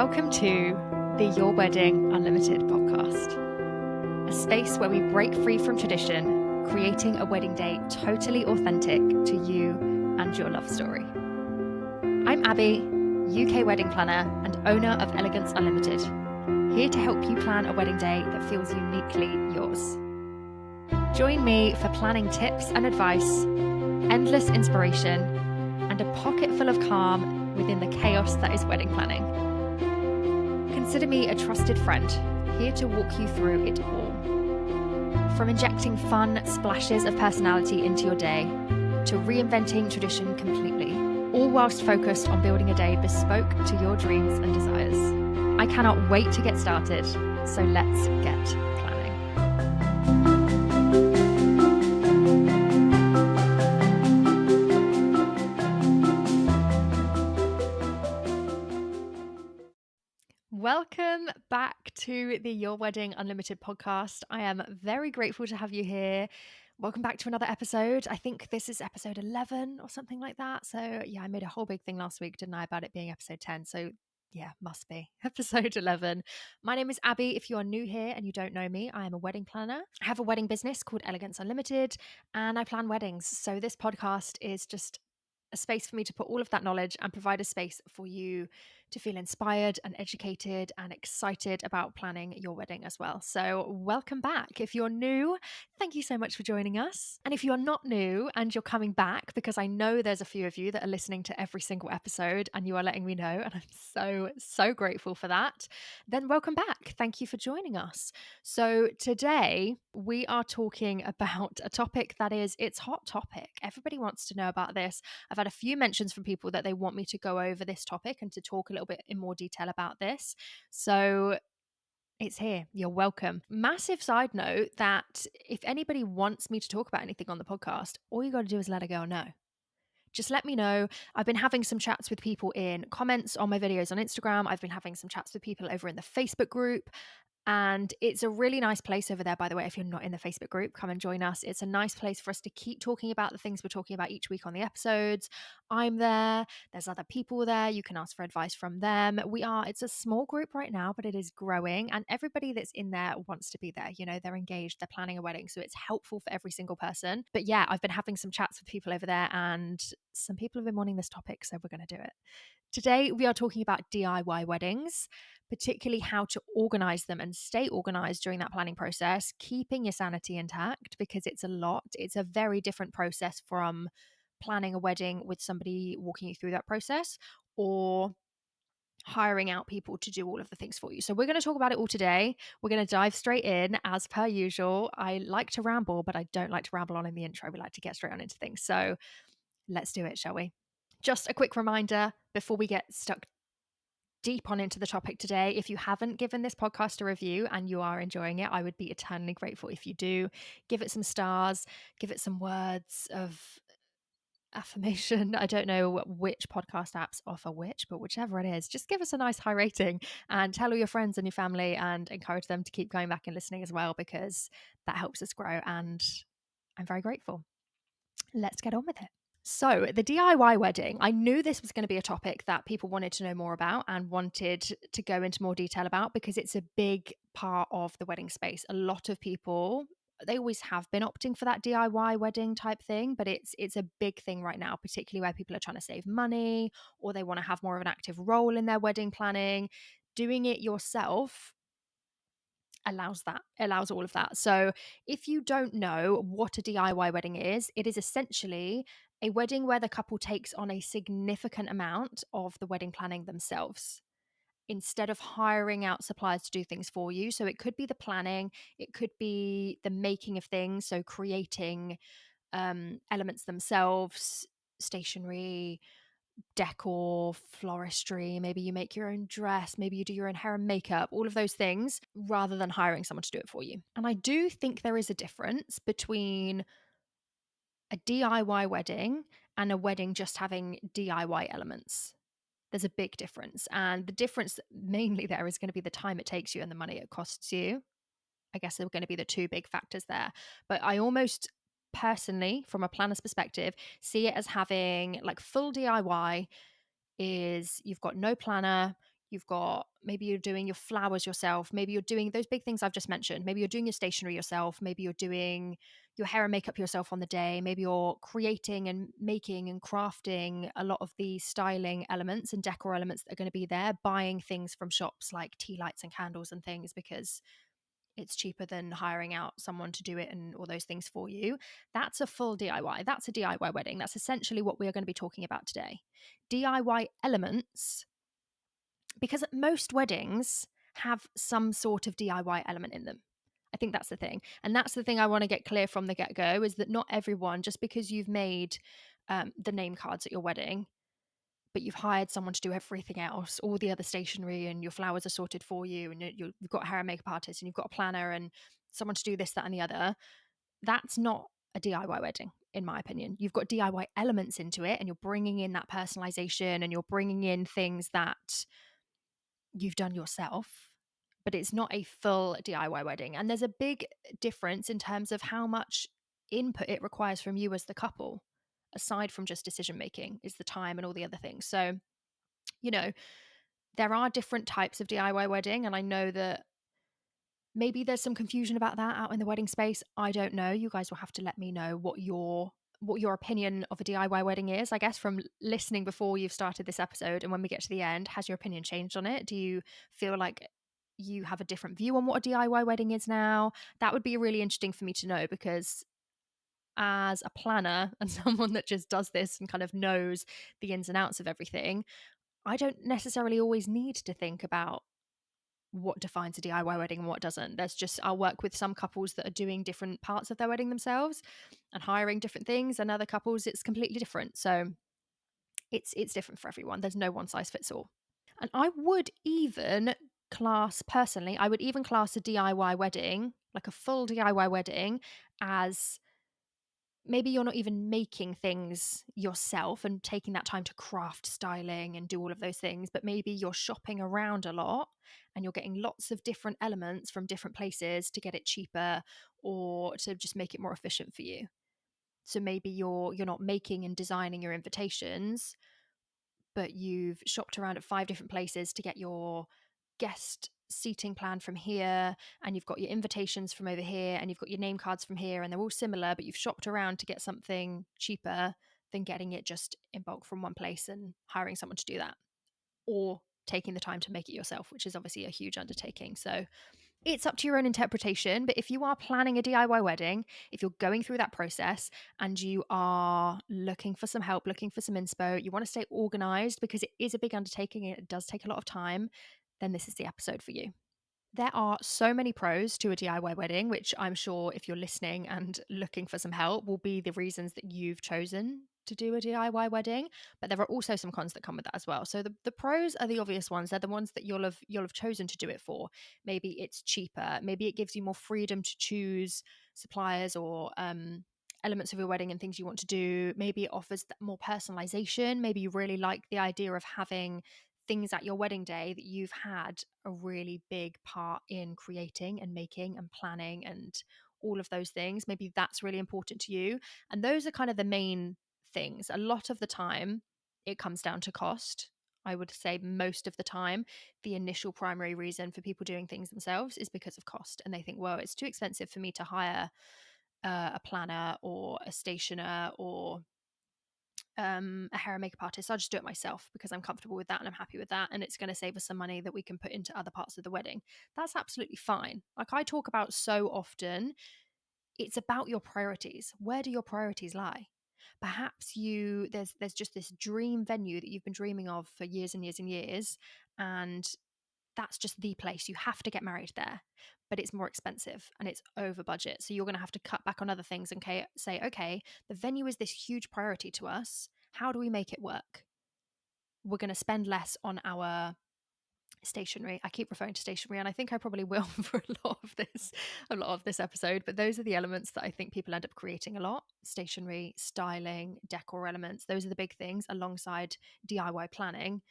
Welcome to the Your Wedding Unlimited podcast, a space where we break free from tradition, creating a wedding day totally authentic to you and your love story. I'm Abby, UK wedding planner and owner of Elegance Unlimited, here to help you plan a wedding day that feels uniquely yours. Join me for planning tips and advice, endless inspiration, and a pocket full of calm within the chaos that is wedding planning. Consider me a trusted friend, here to walk you through it all. From injecting fun splashes of personality into your day, to reinventing tradition completely, all whilst focused on building a day bespoke to your dreams and desires. I cannot wait to get started, so let's get planning. Welcome back to the Your Wedding Unlimited podcast. I am very grateful to have you here. Welcome back to another episode. I think this is episode 11 or something like that. So yeah, I made a whole big thing last week, didn't I, about it being episode 10. So yeah, must be episode 11. My name is Abby. If you are new here and you don't know me, I am a wedding planner. I have a wedding business called Elegance Unlimited and I plan weddings. So this podcast is just a space for me to put all of that knowledge and provide a space for you to feel inspired and educated and excited about planning your wedding as well. So welcome back. If you're new, thank you so much for joining us. And if you are not new and you're coming back, because I know there's a few of you that are listening to every single episode and you are letting me know, and I'm so grateful for that, then welcome back. Thank you for joining us. So today we are talking about a topic that is, it's hot topic. Everybody wants to know about this. I've had a few mentions from people that they want me to go over this topic and to talk a little bit in more detail about this. So it's here. You're welcome. Massive side note that if anybody wants me to talk about anything on the podcast, all you got to do is let a girl know. Just let me know. I've been having some chats with people in comments on my videos on Instagram. I've been having some chats with people over in the Facebook group. And it's a really nice place over there, by the way. If you're not in the Facebook group, come and join us. It's a nice place for us to keep talking about the things we're talking about each week on the episodes. I'm there. There's other people there. You can ask for advice from them. It's a small group right now, but it is growing. And everybody that's in there wants to be there. You know, they're engaged, they're planning a wedding. So it's helpful for every single person. But yeah, I've been having some chats with people over there and some people have been wanting this topic. So we're going to do it. Today, we are talking about DIY weddings, particularly how to organize them and stay organized during that planning process, keeping your sanity intact because it's a lot. It's a very different process from planning a wedding with somebody walking you through that process or hiring out people to do all of the things for you. So we're going to talk about it all today. We're going to dive straight in as per usual. I like to ramble, but I don't like to ramble on in the intro. We like to get straight on into things. So let's do it, shall we? Just a quick reminder before we get stuck deep on into the topic today. If you haven't given this podcast a review and you are enjoying it, I would be eternally grateful if you do. Give it some stars, give it some words of affirmation. I don't know which podcast apps offer which, but whichever it is, just give us a nice high rating and tell all your friends and your family and encourage them to keep going back and listening as well, because that helps us grow and I'm very grateful. Let's get on with it. So the DIY wedding, I knew this was going to be a topic that people wanted to know more about and wanted to go into more detail about because it's a big part of the wedding space. A lot of people, they always have been opting for that DIY wedding type thing, but it's a big thing right now, particularly where people are trying to save money or they want to have more of an active role in their wedding planning. Doing it yourself allows all of that. So if you don't know what a DIY wedding is, it is essentially a wedding where the couple takes on a significant amount of the wedding planning themselves instead of hiring out suppliers to do things for you. So it could be the planning, it could be the making of things, so creating elements themselves, stationery, decor, floristry, maybe you make your own dress, maybe you do your own hair and makeup, all of those things, rather than hiring someone to do it for you. And I do think there is a difference between a DIY wedding and a wedding just having DIY elements. There's a big difference. And the difference mainly there is going to be the time it takes you and the money it costs you. I guess they're going to be the two big factors there. But I almost personally, from a planner's perspective, see it as having like full DIY is you've got no planner, maybe you're doing your flowers yourself. Maybe you're doing those big things I've just mentioned. Maybe you're doing your stationery yourself. Maybe you're doing your hair and makeup yourself on the day. Maybe you're creating and making and crafting a lot of the styling elements and decor elements that are going to be there, buying things from shops like tea lights and candles and things because it's cheaper than hiring out someone to do it and all those things for you. That's a full DIY. That's a DIY wedding. That's essentially what we are going to be talking about today. DIY elements, because most weddings have some sort of DIY element in them. I think that's the thing. And that's the thing I want to get clear from the get-go, is that not everyone, just because you've made the name cards at your wedding, but you've hired someone to do everything else, all the other stationery, and your flowers are sorted for you, and you've got a hair and makeup artist, and you've got a planner and someone to do this, that, and the other. That's not a DIY wedding, in my opinion. You've got DIY elements into it, and you're bringing in that personalization, and you're bringing in things that you've done yourself, but it's not a full DIY wedding. And there's a big difference in terms of how much input it requires from you as the couple, aside from just decision making, is the time and all the other things. So, you know, there are different types of DIY wedding, and I know that maybe there's some confusion about that out in the wedding space. I don't know. You guys will have to let me know what your opinion of a DIY wedding is. I guess from listening before you've started this episode and when we get to the end, has your opinion changed on it? Do you feel like you have a different view on what a DIY wedding is now? That would be really interesting for me to know, because as a planner and someone that just does this and kind of knows the ins and outs of everything, I don't necessarily always need to think about what defines a DIY wedding and what doesn't. I'll work with some couples that are doing different parts of their wedding themselves and hiring different things, and other couples it's completely different. So it's different for everyone. There's no one size fits all. And I would even I would even class a DIY wedding, like a full DIY wedding, as maybe you're not even making things yourself and taking that time to craft styling and do all of those things, but maybe you're shopping around a lot and you're getting lots of different elements from different places to get it cheaper or to just make it more efficient for you. So maybe you're not making and designing your invitations, but you've shopped around at 5 different places to get your guest seating plan from here, and you've got your invitations from over here, and you've got your name cards from here, and they're all similar, but you've shopped around to get something cheaper than getting it just in bulk from one place and hiring someone to do that, or taking the time to make it yourself, which is obviously a huge undertaking. So it's up to your own interpretation. But if you are planning a DIY wedding, if you're going through that process and you are looking for some help, looking for some inspo, you want to stay organized because it is a big undertaking and it does take a lot of time, then this is the episode for you. There are so many pros to a DIY wedding, which I'm sure if you're listening and looking for some help will be the reasons that you've chosen to do a DIY wedding. But there are also some cons that come with that as well. So the pros are the obvious ones. They're the ones that you'll have chosen to do it for. Maybe it's cheaper. Maybe it gives you more freedom to choose suppliers or elements of your wedding and things you want to do. Maybe it offers more personalization. Maybe you really like the idea of having things at your wedding day that you've had a really big part in creating and making and planning and all of those things. Maybe that's really important to you. And those are kind of the main things. A lot of the time, it comes down to cost. I would say most of the time, the initial primary reason for people doing things themselves is because of cost. And they think, well, it's too expensive for me to hire a planner or a stationer or a hair and makeup artist. I'll just do it myself because I'm comfortable with that and I'm happy with that. And it's going to save us some money that we can put into other parts of the wedding. That's absolutely fine. Like I talk about so often, it's about your priorities. Where do your priorities lie? Perhaps there's just this dream venue that you've been dreaming of for years and years and years, and that's just the place. You have to get married there, but it's more expensive and it's over budget. So you're going to have to cut back on other things and say, okay, the venue is this huge priority to us. How do we make it work? We're going to spend less on our stationery. I keep referring to stationery, and I think I probably will for a lot of this episode. But those are the elements that I think people end up creating a lot: stationery, styling, decor elements. Those are the big things alongside DIY planning.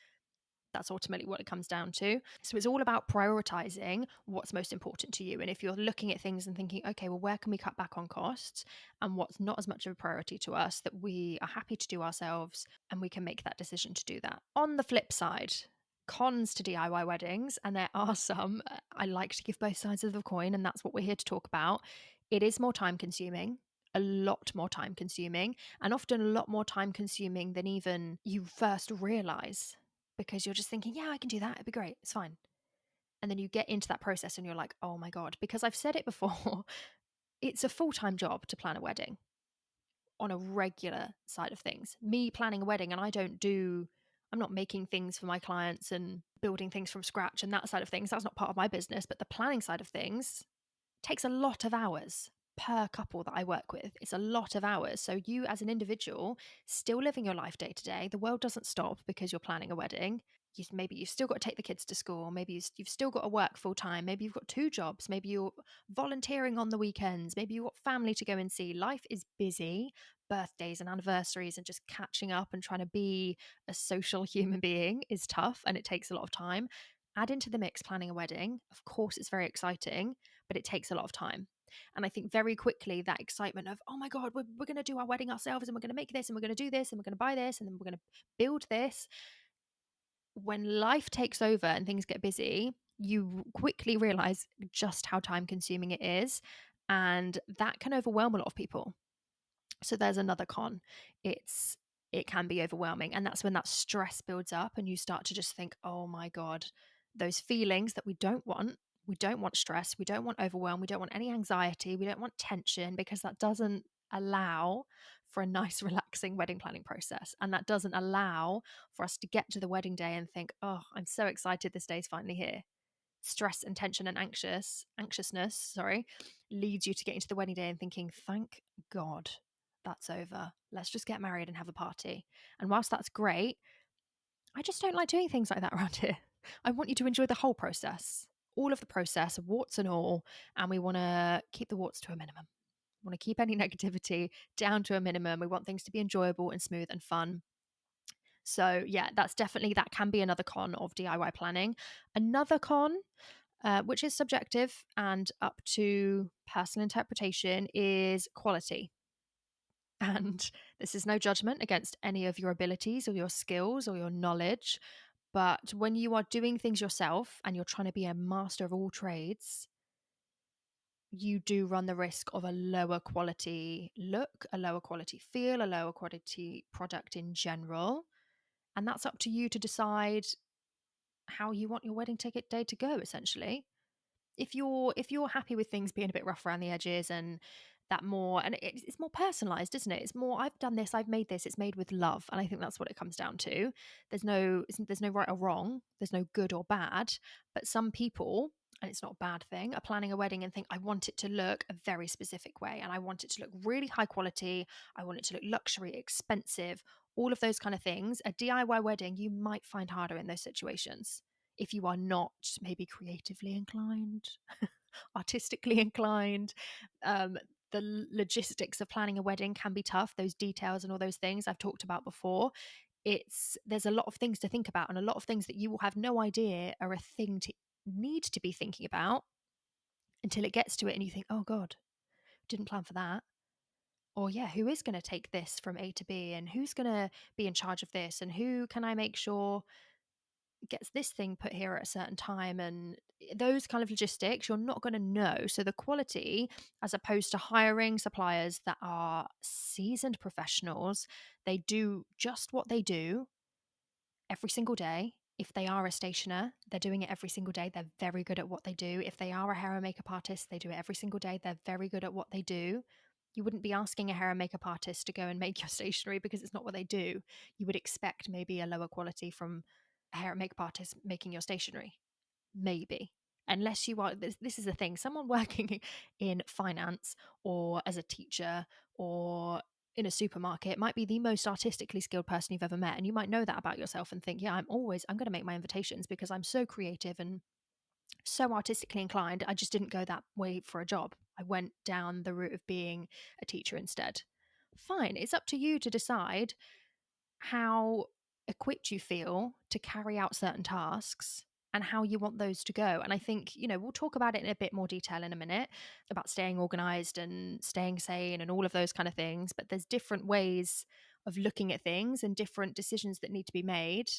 That's ultimately what it comes down to. So it's all about prioritizing what's most important to you. And if you're looking at things and thinking, okay, well, where can we cut back on costs and what's not as much of a priority to us that we are happy to do ourselves, and we can make that decision to do that. On the flip side, cons to DIY weddings, and there are some. I like to give both sides of the coin, and that's what we're here to talk about. It is more time consuming, a lot more time consuming, and often a lot more time consuming than even you first realize, because you're just thinking, yeah, I can do that. It'd be great. It's fine. And then you get into that process and you're like, oh my God, because I've said it before, it's a full-time job to plan a wedding on a regular side of things. Me planning a wedding, and I'm not making things for my clients and building things from scratch and that side of things. That's not part of my business. But the planning side of things takes a lot of hours per couple that I work with. It's a lot of hours. So you as an individual, still living your life day to day, the world doesn't stop because you're planning a wedding. Maybe you've still got to take the kids to school. Maybe you've still got to work full time. Maybe you've got two jobs. Maybe you're volunteering on the weekends. Maybe you've got family to go and see. Life is busy. Birthdays and anniversaries and just catching up and trying to be a social human being is tough, and it takes a lot of time. Add into the mix planning a wedding. Of course, it's very exciting, but it takes a lot of time. And I think very quickly that excitement of, oh my God, we're going to do our wedding ourselves, and we're going to make this, and we're going to do this, and we're going to buy this, and then we're going to build this. When life takes over and things get busy, you quickly realize just how time consuming it is. And that can overwhelm a lot of people. So there's another con. It can be overwhelming. And that's when that stress builds up and you start to just think, oh my God, those feelings that we don't want. We don't want stress. We don't want overwhelm. We don't want any anxiety. We don't want tension, because that doesn't allow for a nice, relaxing wedding planning process. And that doesn't allow for us to get to the wedding day and think, oh, I'm so excited this day's finally here. Stress and tension and anxiousness, leads you to get into the wedding day and thinking, thank God that's over. Let's just get married and have a party. And whilst that's great, I just don't like doing things like that around here. I want you to enjoy the whole process, all of the process, warts and all. And we want to keep the warts to a minimum. We want to keep any negativity down to a minimum. We want things to be enjoyable and smooth and fun. So yeah, that can be another con of DIY planning. Another con, which is subjective and up to personal interpretation, is quality. And this is no judgment against any of your abilities or your skills or your knowledge. But when you are doing things yourself and you're trying to be a master of all trades, you do run the risk of a lower quality look, a lower quality feel, a lower quality product in general. And that's up to you to decide how you want your wedding ticket day to go, essentially. If you're happy with things being a bit rough around the edges and that more, and it's more personalized, isn't it? It's more, I've done this, I've made this, it's made with love. And I think that's what it comes down to. There's no right or wrong, there's no good or bad. But some people, and it's not a bad thing, are planning a wedding and think, I want it to look a very specific way, and I want it to look really high quality, I want it to look luxury, expensive, all of those kind of things. A DIY wedding you might find harder in those situations if you are not maybe creatively inclined, artistically inclined. Um, the logistics of planning a wedding can be tough. Those details and all those things I've talked about before. There's a lot of things to think about, and a lot of things that you will have no idea are a thing to need to be thinking about until it gets to it, and you think, oh God, didn't plan for that. Or yeah, who is going to take this from A to B, and who's going to be in charge of this, and who can I make sure gets this thing put here at a certain time, and those kind of logistics you're not going to know. So the quality, as opposed to hiring suppliers that are seasoned professionals, they do just what they do every single day. If they are a stationer, they're doing it every single day. They're very good at what they do. If they are a hair and makeup artist, they do it every single day. They're very good at what they do. You wouldn't be asking a hair and makeup artist to go and make your stationery because it's not what they do. You would expect maybe a lower quality from a hair and makeup artist making your stationery. Maybe. Unless you are, this is the thing, someone working in finance or as a teacher or in a supermarket might be the most artistically skilled person you've ever met. And you might know that about yourself and think, yeah, I'm going to make my invitations because I'm so creative and so artistically inclined. I just didn't go that way for a job. I went down the route of being a teacher instead. Fine. It's up to you to decide how equipped you feel to carry out certain tasks and how you want those to go. And I think, we'll talk about it in a bit more detail in a minute about staying organized and staying sane and all of those kind of things. But there's different ways of looking at things and different decisions that need to be made.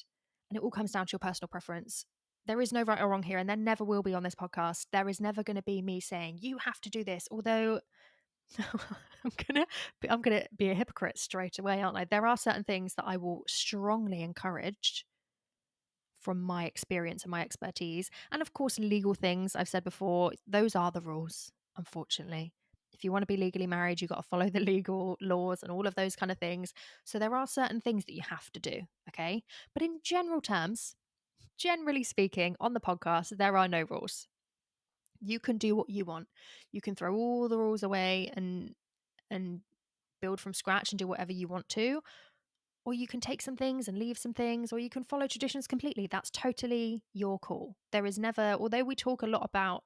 And it all comes down to your personal preference. There is no right or wrong here, and there never will be on this podcast. There is never going to be me saying you have to do this, although I'm gonna be a hypocrite straight away, aren't I? There are certain things that I will strongly encourage from my experience and my expertise. And of course, legal things, I've said before, those are the rules, unfortunately. If you want to be legally married, you've got to follow the legal laws and all of those kind of things. So there are certain things that you have to do, okay? But in general terms, generally speaking, on the podcast, there are no rules. You can do what you want. You can throw all the rules away and build from scratch and do whatever you want to, or you can take some things and leave some things, or you can follow traditions completely. That's totally your call. There is never, although we talk a lot about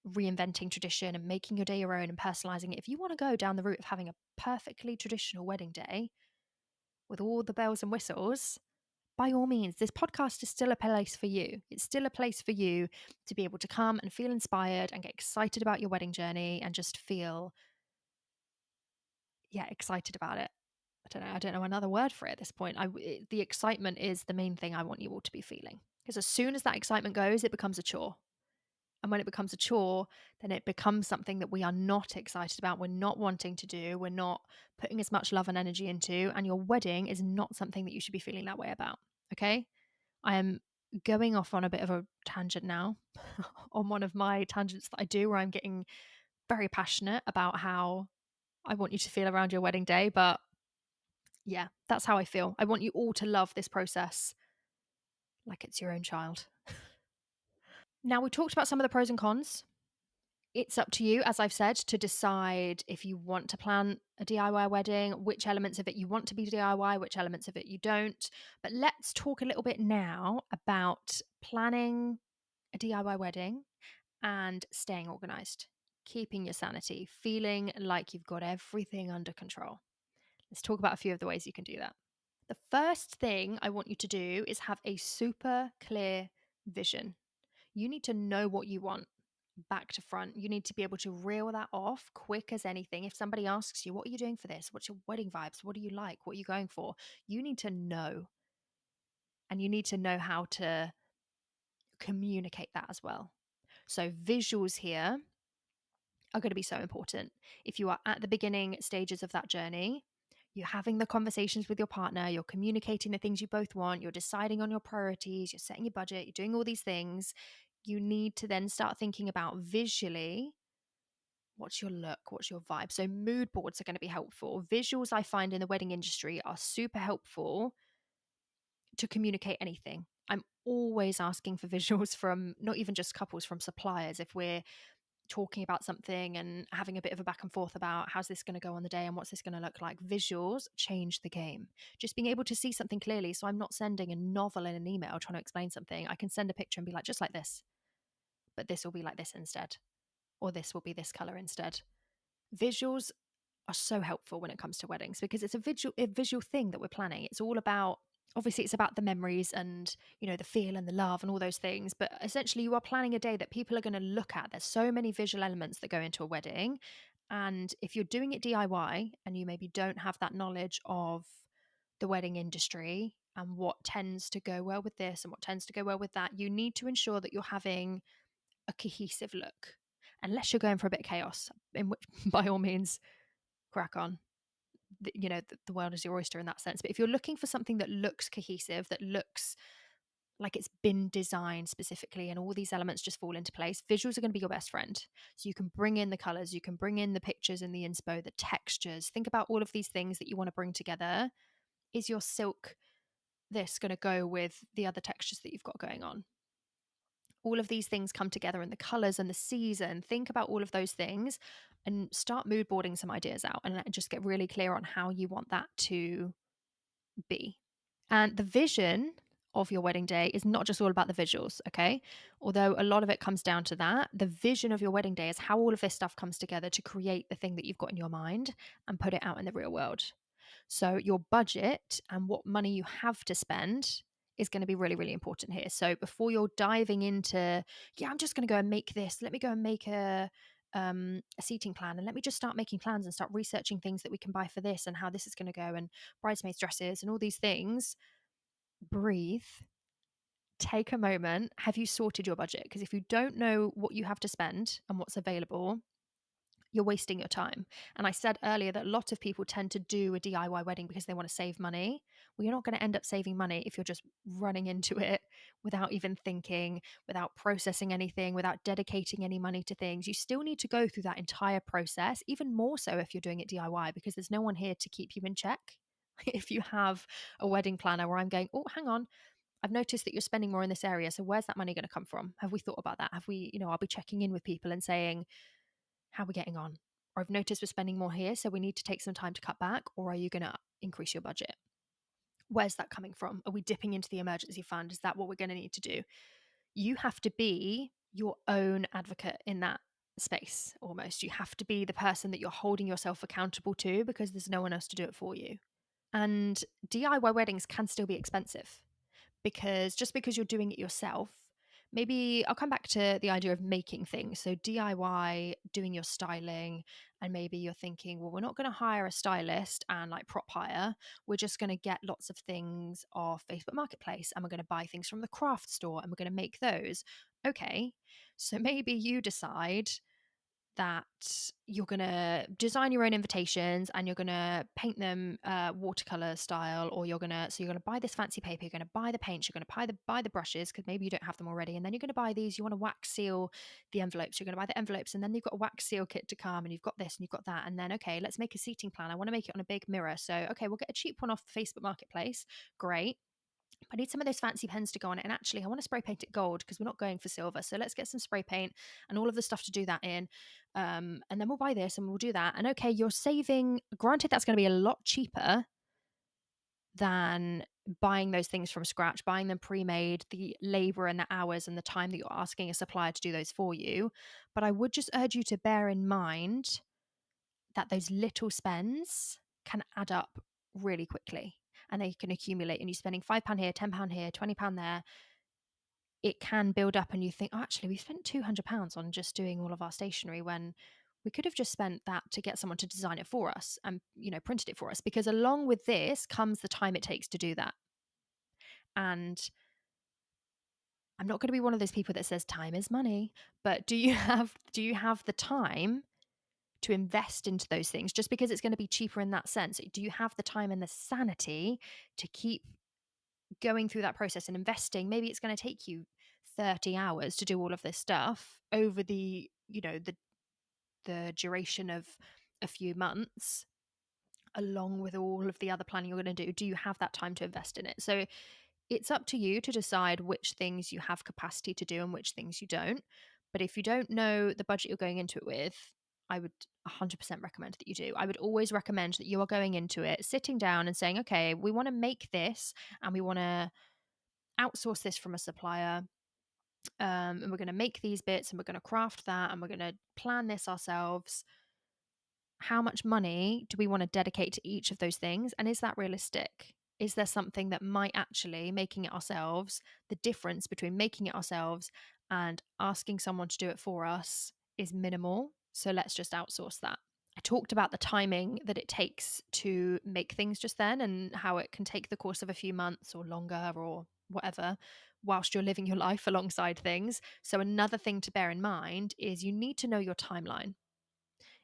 reinventing tradition and making your day your own and personalizing it, if you want to go down the route of having a perfectly traditional wedding day with all the bells and whistles, by all means, this podcast is still a place for you. It's still a place for you to be able to come and feel inspired and get excited about your wedding journey and just feel, excited about it. I don't know another word for it at this point. The excitement is the main thing I want you all to be feeling. Because as soon as that excitement goes, it becomes a chore. And when it becomes a chore, then it becomes something that we are not excited about. We're not wanting to do. We're not putting as much love and energy into. And your wedding is not something that you should be feeling that way about. Okay? I am going off on a bit of a tangent now on one of my tangents that I do where I'm getting very passionate about how I want you to feel around your wedding day. But yeah, that's how I feel. I want you all to love this process like it's your own child. Now, we talked about some of the pros and cons. It's up to you, as I've said, to decide if you want to plan a DIY wedding, which elements of it you want to be DIY, which elements of it you don't. But let's talk a little bit now about planning a DIY wedding and staying organized, keeping your sanity, feeling like you've got everything under control. Let's talk about a few of the ways you can do that. The first thing I want you to do is have a super clear vision. You need to know what you want back to front. You need to be able to reel that off quick as anything. If somebody asks you, what are you doing for this? What's your wedding vibes? What do you like? What are you going for? You need to know. And you need to know how to communicate that as well. So visuals here are going to be so important. If you are at the beginning stages of that journey, you're having the conversations with your partner, you're communicating the things you both want, you're deciding on your priorities, you're setting your budget, you're doing all these things. You need to then start thinking about visually, what's your look, what's your vibe. So mood boards are going to be helpful. Visuals, I find, in the wedding industry are super helpful to communicate anything. I'm always asking for visuals from not even just couples, from suppliers. If we're talking about something and having a bit of a back and forth about how's this going to go on the day and what's this going to look like, visuals change the game. Just being able to see something clearly. So I'm not sending a novel in an email trying to explain something. I can send a picture and be like, just like this, but this will be like this instead, or this will be this color instead. Visuals are so helpful when it comes to weddings because it's a visual thing that we're planning. It's all about, obviously it's about the memories and, the feel and the love and all those things, but essentially you are planning a day that people are going to look at. There's so many visual elements that go into a wedding, and if you're doing it DIY and you maybe don't have that knowledge of the wedding industry and what tends to go well with this and what tends to go well with that, you need to ensure that you're having a cohesive look, unless you're going for a bit of chaos, in which by all means crack on. The world is your oyster in that sense. But if you're looking for something that looks cohesive, that looks like it's been designed specifically and all these elements just fall into place, visuals are going to be your best friend. So you can bring in the colors, you can bring in the pictures and the inspo, the textures. Think about all of these things that you want to bring together. Is your silk this going to go with the other textures that you've got going on? All of these things come together in the colors and the season. Think about all of those things and start mood boarding some ideas out and just get really clear on how you want that to be. And the vision of your wedding day is not just all about the visuals, okay? Although a lot of it comes down to that, the vision of your wedding day is how all of this stuff comes together to create the thing that you've got in your mind and put it out in the real world. So your budget and what money you have to spend is going to be really, really important here. So before you're diving into, I'm just going to go and make this, let me go and make a seating plan, and let me just start making plans and start researching things that we can buy for this and how this is going to go, and bridesmaids dresses and all these things. Breathe, take a moment. Have you sorted your budget? Because if you don't know what you have to spend and what's available, you're wasting your time. And I said earlier that a lot of people tend to do a DIY wedding because they want to save money. Well, you're not going to end up saving money if you're just running into it without even thinking, without processing anything, without dedicating any money to things. You still need to go through that entire process, even more so if you're doing it DIY, because there's no one here to keep you in check. If you have a wedding planner where I'm going, oh, hang on, I've noticed that you're spending more in this area. So where's that money going to come from? Have we thought about that? Have we, I'll be checking in with people and saying, how are we getting on? Or I've noticed we're spending more here, so we need to take some time to cut back. Or are you going to increase your budget? Where's that coming from? Are we dipping into the emergency fund? Is that what we're going to need to do? You have to be your own advocate in that space almost. You have to be the person that you're holding yourself accountable to because there's no one else to do it for you. And DIY weddings can still be expensive because just because you're doing it yourself, maybe I'll come back to the idea of making things. So DIY, doing your styling, and maybe you're thinking, well, we're not going to hire a stylist and like prop hire. We're just going to get lots of things off Facebook Marketplace and we're going to buy things from the craft store and we're going to make those. Okay. So maybe you decide that you're going to design your own invitations and you're going to paint them watercolor style, or you're going to buy this fancy paper, you're going to buy the paints, you're going to buy the brushes because maybe you don't have them already, and then you're going to buy these, you want to wax seal the envelopes, you're going to buy the envelopes, and then you've got a wax seal kit to come, and you've got this and you've got that, and then okay, let's make a seating plan. I want to make it on a big mirror, so okay, we'll get a cheap one off Facebook Marketplace. Great. I need some of those fancy pens to go on it. And actually, I want to spray paint it gold because we're not going for silver. So let's get some spray paint and all of the stuff to do that in. And then we'll buy this and we'll do that. And okay, you're saving, granted, that's going to be a lot cheaper than buying those things from scratch, buying them pre-made, the labor and the hours and the time that you're asking a supplier to do those for you. But I would just urge you to bear in mind that those little spends can add up really quickly and they can accumulate, and you're spending £5 here, £10 here, £20 there. It can build up and you think, oh, actually, we spent £200 on just doing all of our stationery when we could have just spent that to get someone to design it for us and, printed it for us. Because along with this comes the time it takes to do that. And I'm not going to be one of those people that says time is money, but do you have the time to invest into those things just because it's going to be cheaper in that sense? Do you have the time and the sanity to keep going through that process and investing? Maybe it's going to take you 30 hours to do all of this stuff over the duration of a few months, along with all of the other planning you're going to do. Do you have that time to invest in it? So it's up to you to decide which things you have capacity to do and which things you don't. But if you don't know the budget you're going into it with, I would 100% recommend that you do. I would always recommend that you are going into it, sitting down and saying, okay, we want to make this and we want to outsource this from a supplier. And we're going to make these bits and we're going to craft that and we're going to plan this ourselves. How much money do we want to dedicate to each of those things? And is that realistic? Is there something that might actually, making it ourselves, the difference between making it ourselves and asking someone to do it for us is minimal? So let's just outsource that. I talked about the timing that it takes to make things just then and how it can take the course of a few months or longer or whatever whilst you're living your life alongside things. So another thing to bear in mind is you need to know your timeline.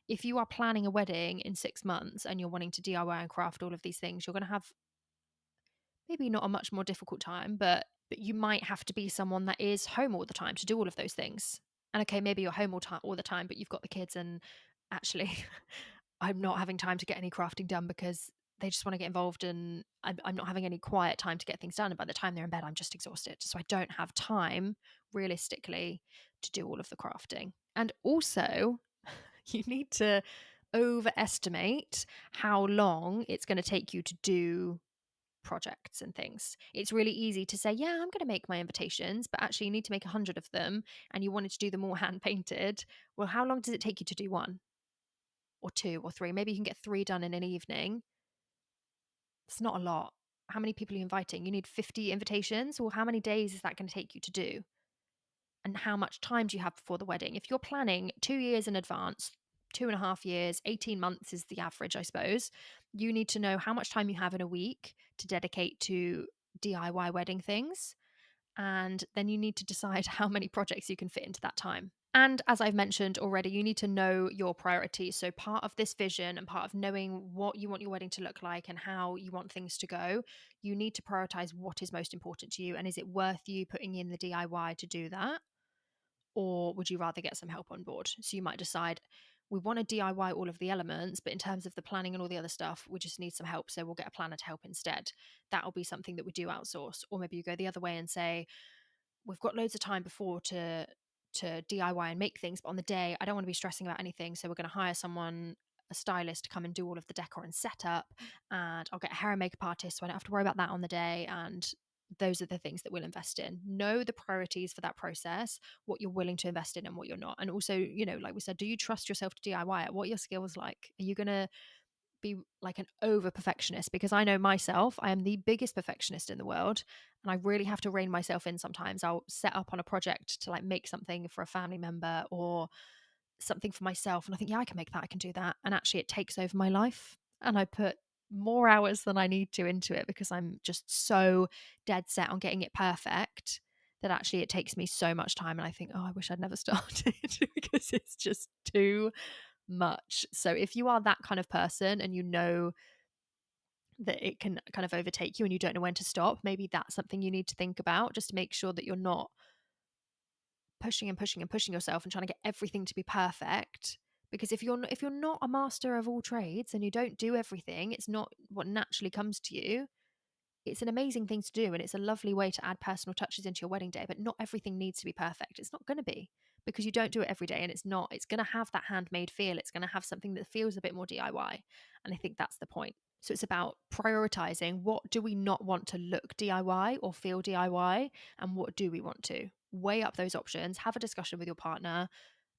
If you are planning a wedding in 6 months and you're wanting to DIY and craft all of these things, you're going to have maybe not a much more difficult time, but you might have to be someone that is home all the time to do all of those things. And okay, maybe you're home all the time, but you've got the kids and actually I'm not having time to get any crafting done because they just want to get involved, and I'm not having any quiet time to get things done. And by the time they're in bed, I'm just exhausted. So I don't have time realistically to do all of the crafting. And also, you need to overestimate how long it's going to take you to do projects and things. It's really easy to say, yeah, I'm going to make my invitations, but actually you need to make 100 of them and you wanted to do them all hand painted. Well, how long does it take you to do one or two or three? Maybe you can get 3 done in an evening. It's not a lot. How many people are you inviting? You need 50 invitations. Well, how many days is that going to take you to do? And how much time do you have before the wedding? If you're planning 2 years in advance, 2.5 years, 18 months is the average, I suppose, you need to know how much time you have in a week to dedicate to DIY wedding things. And then you need to decide how many projects you can fit into that time. And as I've mentioned already, you need to know your priorities. So, part of this vision and part of knowing what you want your wedding to look like and how you want things to go, you need to prioritize what is most important to you. And is it worth you putting in the DIY to do that? Or would you rather get some help on board? So, you might decide we want to DIY all of the elements, but in terms of the planning and all the other stuff, we just need some help. So, we'll get a planner to help instead. That'll be something that we do outsource. Or maybe you go the other way and say, we've got loads of time before to DIY and make things, but on the day I don't want to be stressing about anything, so we're going to hire someone, a stylist, to come and do all of the decor and setup, and I'll get a hair and makeup artist so I don't have to worry about that on the day. And those are the things that we'll invest in. Know the priorities for that process, what you're willing to invest in and what you're not. And also, like we said, do you trust yourself to DIY it? What are your skills like? Are you going to be like an over perfectionist? Because I know myself, I am the biggest perfectionist in the world, and I really have to rein myself in sometimes. I'll set up on a project to like make something for a family member or something for myself, and I think, yeah, I can make that, I can do that, and actually it takes over my life, and I put more hours than I need to into it because I'm just so dead set on getting it perfect that actually it takes me so much time, and I think, oh, I wish I'd never started because it's just too much. So if you are that kind of person and you know that it can kind of overtake you and you don't know when to stop, maybe that's something you need to think about, just to make sure that you're not pushing and pushing and pushing yourself and trying to get everything to be perfect. Because if you're not a master of all trades and you don't do everything, it's not what naturally comes to you. It's an amazing thing to do and it's a lovely way to add personal touches into your wedding day, but not everything needs to be perfect. It's not going to be, because you don't do it every day, and it's going to have that handmade feel. It's going to have something that feels a bit more DIY, and I think that's the point. So it's about prioritizing, what do we not want to look DIY or feel DIY, and what do we want to. Weigh up those options, have a discussion with your partner,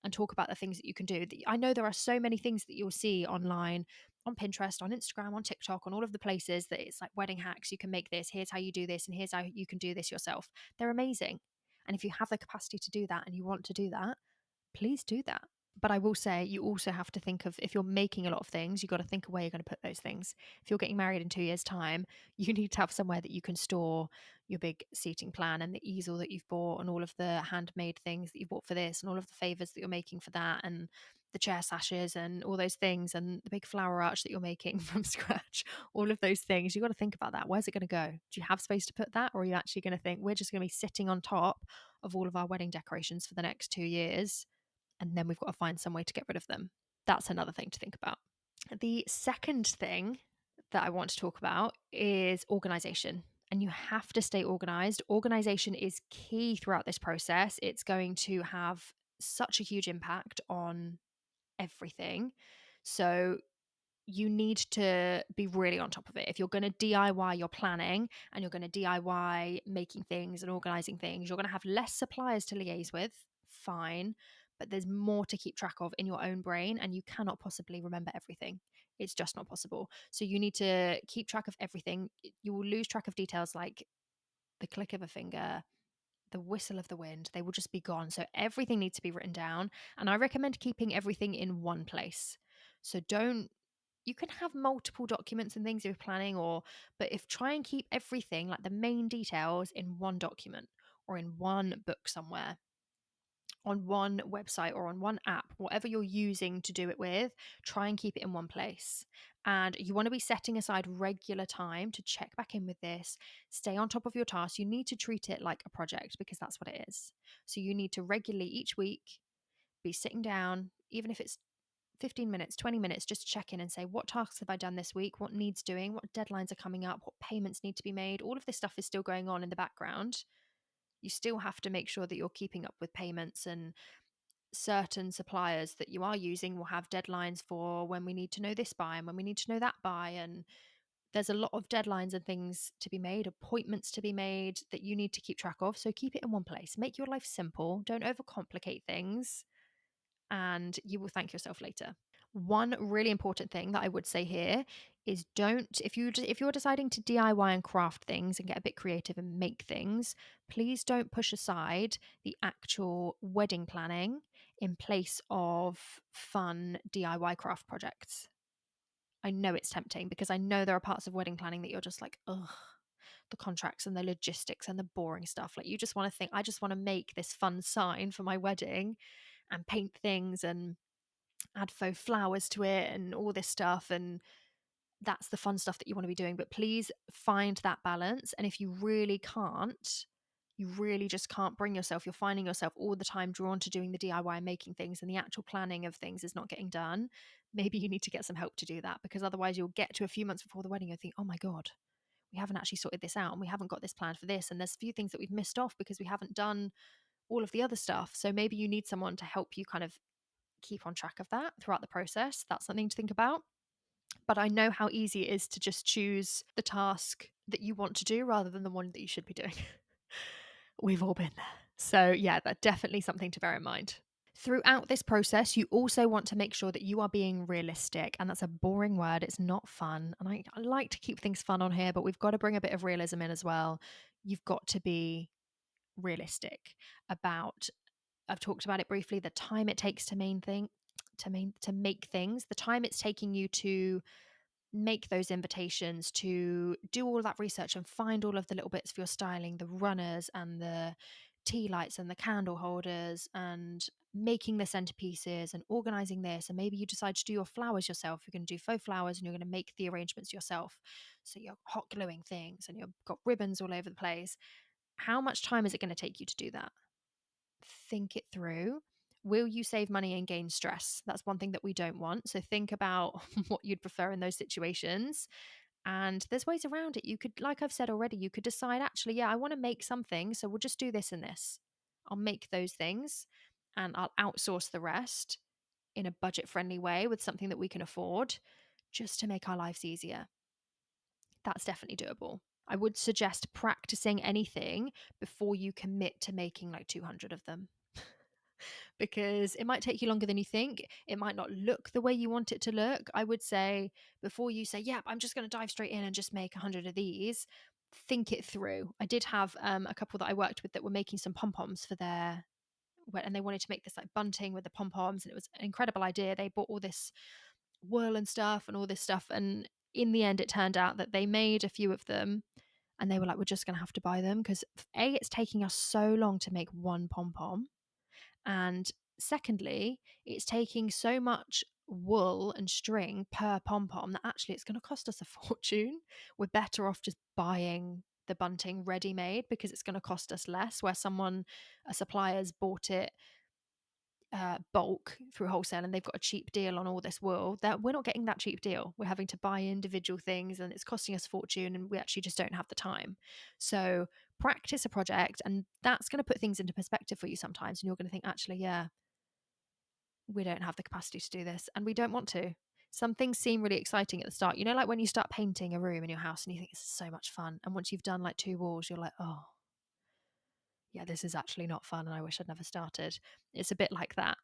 and talk about the things that you can do. I know there are so many things that you'll see online, on Pinterest, on Instagram, on TikTok, on all of the places that it's like wedding hacks. You can make this. Here's how you do this, and here's how you can do this yourself. They're amazing. And if you have the capacity to do that and you want to do that, please do that. But I will say, you also have to think of, if you're making a lot of things, you've got to think of where you're going to put those things. If you're getting married in 2 years' time, you need to have somewhere that you can store your big seating plan and the easel that you've bought and all of the handmade things that you've bought for this and all of the favors that you're making for that and the chair sashes and all those things and the big flower arch that you're making from scratch. All of those things, you've got to think about that. Where's it going to go? Do you have space to put that? Or are you actually going to think, we're just going to be sitting on top of all of our wedding decorations for the next 2 years, and then we've got to find some way to get rid of them? That's another thing to think about. The second thing that I want to talk about is organization. And you have to stay organized. Organization is key throughout this process. It's going to have such a huge impact on everything. So you need to be really on top of it. If you're going to DIY your planning and you're going to DIY making things and organizing things, you're going to have less suppliers to liaise with. Fine. But there's more to keep track of in your own brain, and you cannot possibly remember everything. It's just not possible. So you need to keep track of everything. You will lose track of details like the click of a finger, the whistle of the wind. They will just be gone. So everything needs to be written down. And I recommend keeping everything in one place. So don't, you can have multiple documents and things if you're planning, but if try and keep everything, like the main details, in one document or in one book somewhere, on one website or on one app, whatever you're using to do it with, try and keep it in one place. And you want to be setting aside regular time to check back in with this, stay on top of your tasks. You need to treat it like a project, because that's what it is. So you need to regularly each week be sitting down, even if it's 15 minutes, 20 minutes, just check in and say, what tasks have I done this week? What needs doing? What deadlines are coming up? What payments need to be made? All of this stuff is still going on in the background. You still have to make sure that you're keeping up with payments, and certain suppliers that you are using will have deadlines for when we need to know this by and when we need to know that by. And there's a lot of deadlines and things to be made, appointments to be made, that you need to keep track of. So keep it in one place. Make your life simple. Don't overcomplicate things, and you will thank yourself later. One really important thing that I would say here is, don't, if you're deciding to DIY and craft things and get a bit creative and make things, please don't push aside the actual wedding planning in place of fun DIY craft projects. I know it's tempting, because I know there are parts of wedding planning that you're just like, ugh. the contracts and the logistics and the boring stuff. Like you just want to think, I just want to make this fun sign for my wedding and paint things and add faux flowers to it and all this stuff. And that's the fun stuff that you want to be doing. But please find that balance. And if you really can't, you really just can't bring yourself, you're finding yourself all the time drawn to doing the DIY making things, and the actual planning of things is not getting done, maybe you need to get some help to do that, because otherwise you'll get to a few months before the wedding and think, oh my God, we haven't actually sorted this out and we haven't got this planned for this. And there's a few things that we've missed off because we haven't done all of the other stuff. So maybe you need someone to help you kind of keep on track of that throughout the process. That's something to think about. But I know how easy it is to just choose the task that you want to do rather than the one that you should be doing. We've all been there. So, yeah, that's definitely something to bear in mind. Throughout this process, you also want to make sure that you are being realistic. And that's a boring word. It's not fun. And I like to keep things fun on here, but we've got to bring a bit of realism in as well. You've got to be realistic about, I've talked about it briefly, the time it takes to make things, the time it's taking you to make those invitations, to do all that research and find all of the little bits for your styling, the runners and the tea lights and the candle holders, and making the centerpieces and organizing this. And maybe you decide to do your flowers yourself. You're going to do faux flowers and you're going to make the arrangements yourself. So you're hot gluing things and you've got ribbons all over the place. How much time is it going to take you to do that? Think it through. Will you save money and gain stress? That's one thing that we don't want. So think about what you'd prefer in those situations. And there's ways around it. You could, like I've said already, you could decide, actually, yeah, I want to make something. So we'll just do this and this. I'll make those things and I'll outsource the rest in a budget friendly way with something that we can afford, just to make our lives easier. That's definitely doable. I would suggest practicing anything before you commit to making like 200 of them, because it might take you longer than you think. It might not look the way you want it to look. I would say, before you say, yeah, I'm just going to dive straight in and just make 100 of these, think it through. I did have a couple that I worked with that were making some pom-poms for their, and they wanted to make this like bunting with the pom-poms, and it was an incredible idea. They bought all this wool and stuff and all this stuff, and in the end it turned out that they made a few of them, and they were like, we're just going to have to buy them because it's taking us so long to make one pom-pom, and secondly, it's taking so much wool and string per pom pom that actually it's going to cost us a fortune. We're better off just buying the bunting ready made because it's going to cost us less, where a supplier's bought it bulk through wholesale and they've got a cheap deal on all this wool. That we're not getting that cheap deal. We're having to buy individual things and it's costing us a fortune, and we actually just don't have the time. So practice a project, and that's going to put things into perspective for you sometimes, and you're going to think, actually, yeah, we don't have the capacity to do this and we don't want to. Some things seem really exciting at the start, like when you start painting a room in your house and you think this is so much fun, and once you've done like 2 walls you're like, oh yeah, this is actually not fun and I wish I'd never started. It's a bit like that.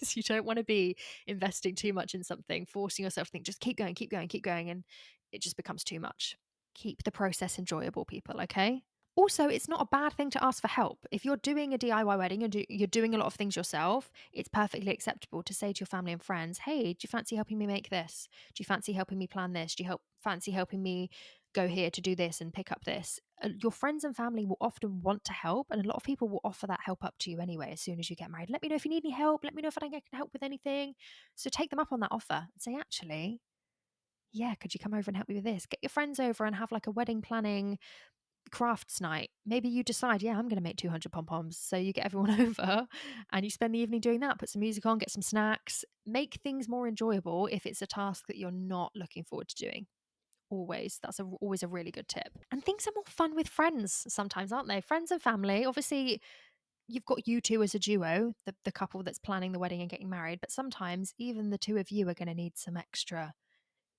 So you don't want to be investing too much in something, forcing yourself to think, just keep going, keep going, keep going, and it just becomes too much. Keep the process enjoyable, people, okay? Also, it's not a bad thing to ask for help. If you're doing a DIY wedding and you're doing a lot of things yourself, it's perfectly acceptable to say to your family and friends, hey, do you fancy helping me make this? Do you fancy helping me plan this? Do you fancy helping me go here to do this and pick up this? Your friends and family will often want to help, and a lot of people will offer that help up to you anyway as soon as you get married. Let me know if you need any help. Let me know if I can help with anything. So take them up on that offer and say, actually, yeah, could you come over and help me with this? Get your friends over and have like a wedding planning crafts night. Maybe you decide, yeah, I'm going to make 200 pom poms. So you get everyone over and you spend the evening doing that. Put some music on, get some snacks, make things more enjoyable if it's a task that you're not looking forward to doing. Always. That's always a really good tip. And things are more fun with friends sometimes, aren't they? Friends and family. Obviously, you've got you two as a duo, the couple that's planning the wedding and getting married. But sometimes even the two of you are going to need some extra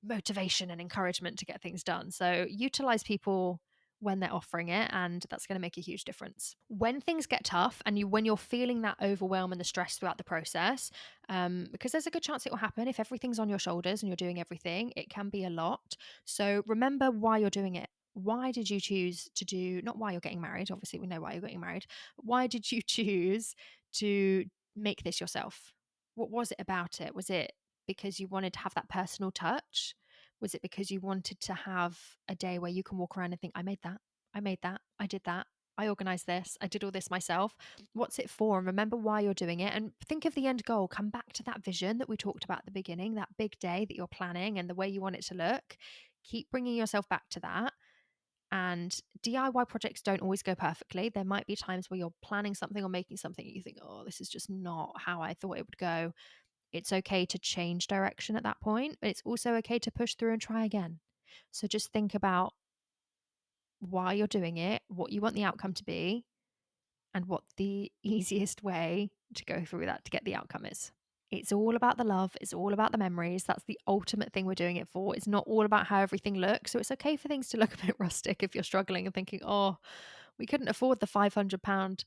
motivation and encouragement to get things done. So utilize people when they're offering it, and that's going to make a huge difference. When things get tough and when you're feeling that overwhelm and the stress throughout the process, because there's a good chance it will happen if everything's on your shoulders and you're doing everything, it can be a lot. So remember why you're doing it. Why did you choose to do, not why you're getting married, obviously we know why you're getting married, but why did you choose to make this yourself? What was it about it? Was it because you wanted to have that personal touch? Was it because you wanted to have a day where you can walk around and think, I made that, I made that, I did that, I organized this, I did all this myself? What's it for? And remember why you're doing it. And think of the end goal. Come back to that vision that we talked about at the beginning, that big day that you're planning and the way you want it to look. Keep bringing yourself back to that. And DIY projects don't always go perfectly. There might be times where you're planning something or making something and you think, oh, this is just not how I thought it would go. It's okay to change direction at that point, but it's also okay to push through and try again. So just think about why you're doing it, what you want the outcome to be, and what the easiest way to go through that to get the outcome is. It's all about the love. It's all about the memories. That's the ultimate thing we're doing it for. It's not all about how everything looks. So it's okay for things to look a bit rustic if you're struggling and thinking, oh, we couldn't afford the £500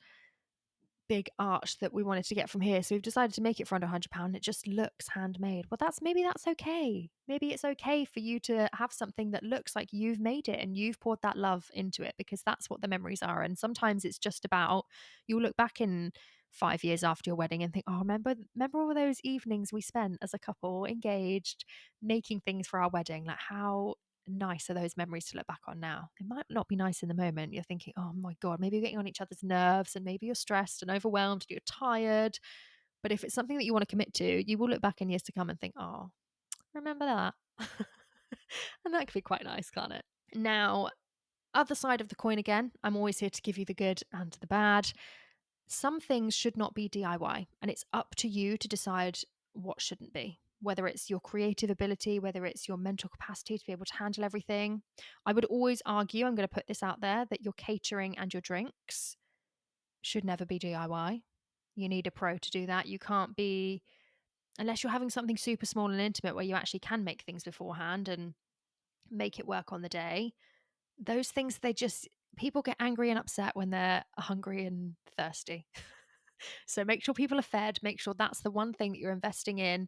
big arch that we wanted to get from here. So we've decided to make it for under £100. It just looks handmade. Well, that's okay. Maybe it's okay for you to have something that looks like you've made it and you've poured that love into it, because that's what the memories are. And sometimes it's just about, you'll look back in 5 years after your wedding and think, oh, remember all those evenings we spent as a couple engaged making things for our wedding? Like, how nice are those memories to look back on now? They might not be nice in the moment. You're thinking, oh my God, maybe you're getting on each other's nerves and maybe you're stressed and overwhelmed and you're tired. But if it's something that you want to commit to, you will look back in years to come and think, oh, remember that? And that could be quite nice, can't it? Now, other side of the coin again, I'm always here to give you the good and the bad. Some things should not be DIY, and it's up to you to decide what shouldn't be, whether it's your creative ability, whether it's your mental capacity to be able to handle everything. I would always argue, I'm going to put this out there, that your catering and your drinks should never be DIY. You need a pro to do that. You can't be, unless you're having something super small and intimate where you actually can make things beforehand and make it work on the day. Those things, people get angry and upset when they're hungry and thirsty. So make sure people are fed, make sure that's the one thing that you're investing in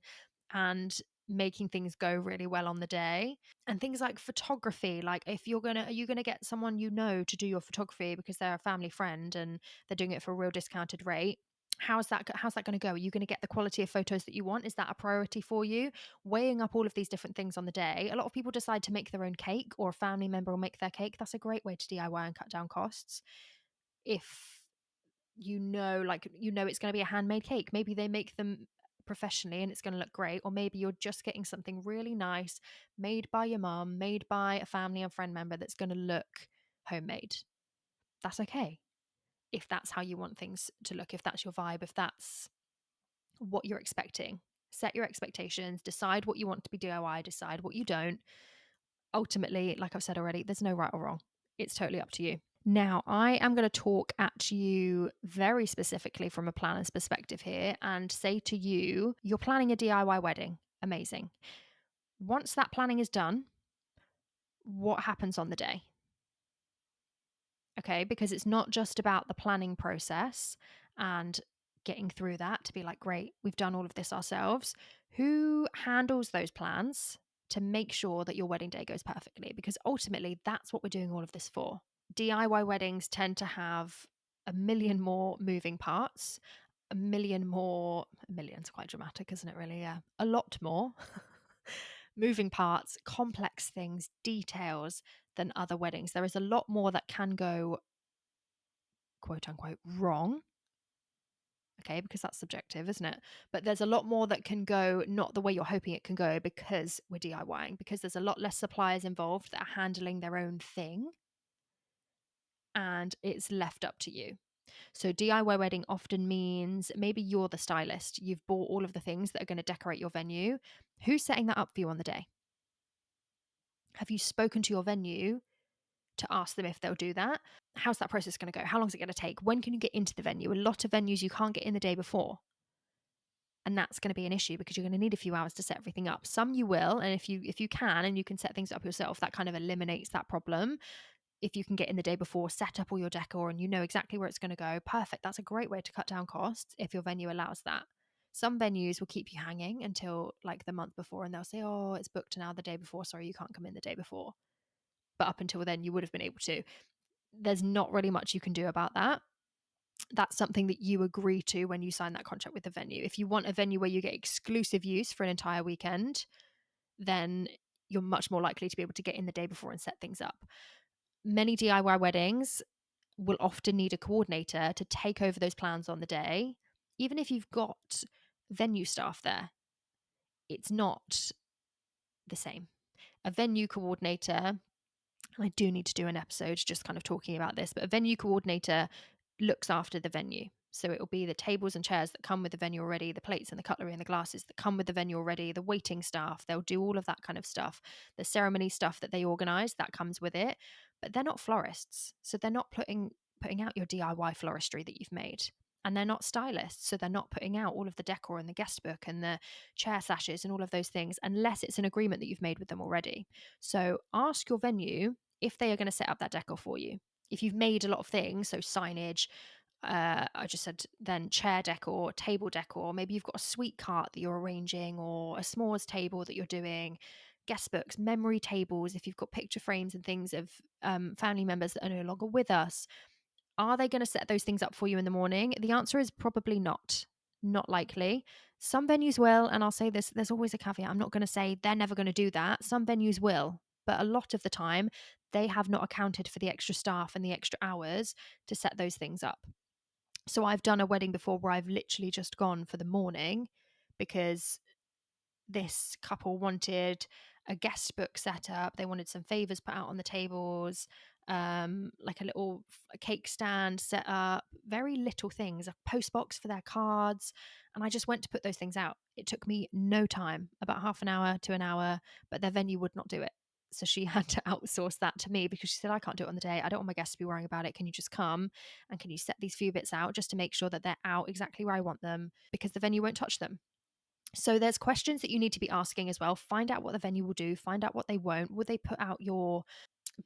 and making things go really well on the day. And things like photography, like if are you gonna get someone to do your photography because they're a family friend and they're doing it for a real discounted rate? How's that going to go? Are you going to get the quality of photos that you want? Is that a priority for you? Weighing up all of these different things on the day. A lot of people decide to make their own cake, or a family member will make their cake. That's a great way to DIY and cut down costs. If it's going to be a handmade cake, maybe they make them professionally and it's going to look great. Or maybe you're just getting something really nice made by your mom, made by a family and friend member that's going to look homemade. That's okay. If that's how you want things to look, if that's your vibe, if that's what you're expecting, set your expectations, decide what you want to be DIY, decide what you don't. Ultimately, like I've said already, there's no right or wrong. It's totally up to you. Now, I am going to talk at you very specifically from a planner's perspective here and say to you, you're planning a DIY wedding. Amazing. Once that planning is done, what happens on the day? Okay, because it's not just about the planning process and getting through that to be like, great, we've done all of this ourselves. Who handles those plans to make sure that your wedding day goes perfectly? Because ultimately, that's what we're doing all of this for. DIY weddings tend to have a million more moving parts, a million's quite dramatic, isn't it, really? Yeah. A lot more moving parts, complex things, details than other weddings. There is a lot more that can go, quote unquote, wrong. Okay, because that's subjective, isn't it? But there's a lot more that can go not the way you're hoping it can go because we're DIYing, because there's a lot less suppliers involved that are handling their own thing and it's left up to you. So DIY wedding often means maybe you're the stylist. You've bought all of the things that are going to decorate your venue. Who's setting that up for you on the day? Have you spoken to your venue to ask them if they'll do that? How's that process going to go? How long is it going to take? When can you get into the venue? A lot of venues you can't get in the day before. And that's going to be an issue because you're going to need a few hours to set everything up. Some you will, and if you can and you can set things up yourself, that kind of eliminates that problem. If you can get in the day before, set up all your decor and you know exactly where it's going to go, perfect. That's a great way to cut down costs if your venue allows that. Some venues will keep you hanging until like the month before and they'll say, oh, it's booked now the day before. Sorry, you can't come in the day before. But up until then, you would have been able to. There's not really much you can do about that. That's something that you agree to when you sign that contract with the venue. If you want a venue where you get exclusive use for an entire weekend, then you're much more likely to be able to get in the day before and set things up. Many DIY weddings will often need a coordinator to take over those plans on the day. Even if you've got venue staff there, it's not the same. A venue coordinator, I do need to do an episode just kind of talking about this, but a venue coordinator looks after the venue. So it will be the tables and chairs that come with the venue already, the plates and the cutlery and the glasses that come with the venue already, the waiting staff, they'll do all of that kind of stuff. The ceremony stuff that they organize, that comes with it. But they're not florists. So they're not putting out your DIY floristry that you've made. And they're not stylists. So they're not putting out all of the decor and the guest book and the chair sashes and all of those things unless it's an agreement that you've made with them already. So ask your venue if they are going to set up that decor for you. If you've made a lot of things, so signage, I just said then chair decor, table decor, maybe you've got a sweet cart that you're arranging or a s'mores table that you're doing, guest books, memory tables, if you've got picture frames and things of family members that are no longer with us, are they going to set those things up for you in the morning? The answer is probably not. Not likely. Some venues will, and I'll say this, there's always a caveat. I'm not going to say they're never going to do that. Some venues will, but a lot of the time, they have not accounted for the extra staff and the extra hours to set those things up. So I've done a wedding before where I've literally just gone for the morning because this couple wanted a guest book set up. They wanted some favors put out on the tables, like a little cake stand set up, very little things, a post box for their cards. And I just went to put those things out. It took me no time, about half an hour to an hour, but their venue would not do it. So she had to outsource that to me because she said, I can't do it on the day. I don't want my guests to be worrying about it. Can you just come and can you set these few bits out just to make sure that they're out exactly where I want them because the venue won't touch them. So there's questions that you need to be asking as well. Find out what the venue will do, find out what they won't. Will they put out your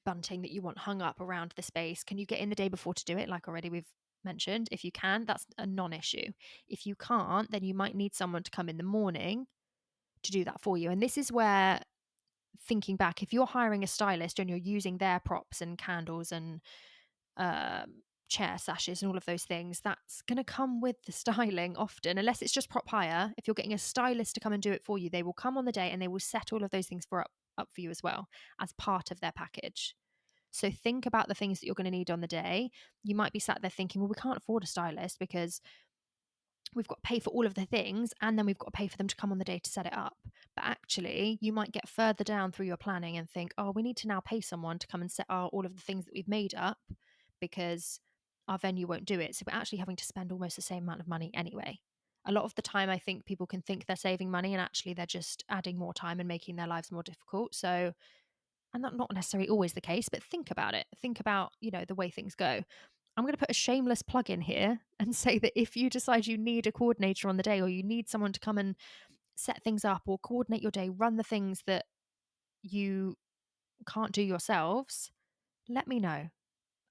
bunting that you want hung up around the space? Can you get in the day before to do it? Like already we've mentioned. If you can, that's a non-issue. If you can't, then you might need someone to come in the morning to do that for you. And this is where, thinking back, if you're hiring a stylist and you're using their props and candles and chair sashes and all of those things, that's going to come with the styling often, unless it's just prop hire. If you're getting a stylist to come and do it for you, they will come on the day and they will set all of those things up for you as well as part of their package. So think about the things that you're going to need on the day. You might be sat there thinking, well, we can't afford a stylist because we've got to pay for all of the things and then we've got to pay for them to come on the day to set it up. But actually, you might get further down through your planning and think, oh, we need to now pay someone to come and set all of the things that we've made up because our venue won't do it. So we're actually having to spend almost the same amount of money anyway. A lot of the time, I think people can think they're saving money and actually they're just adding more time and making their lives more difficult. So, and that's not necessarily always the case, but think about it. Think about, the way things go. I'm going to put a shameless plug in here and say that if you decide you need a coordinator on the day or you need someone to come and set things up or coordinate your day, run the things that you can't do yourselves, let me know.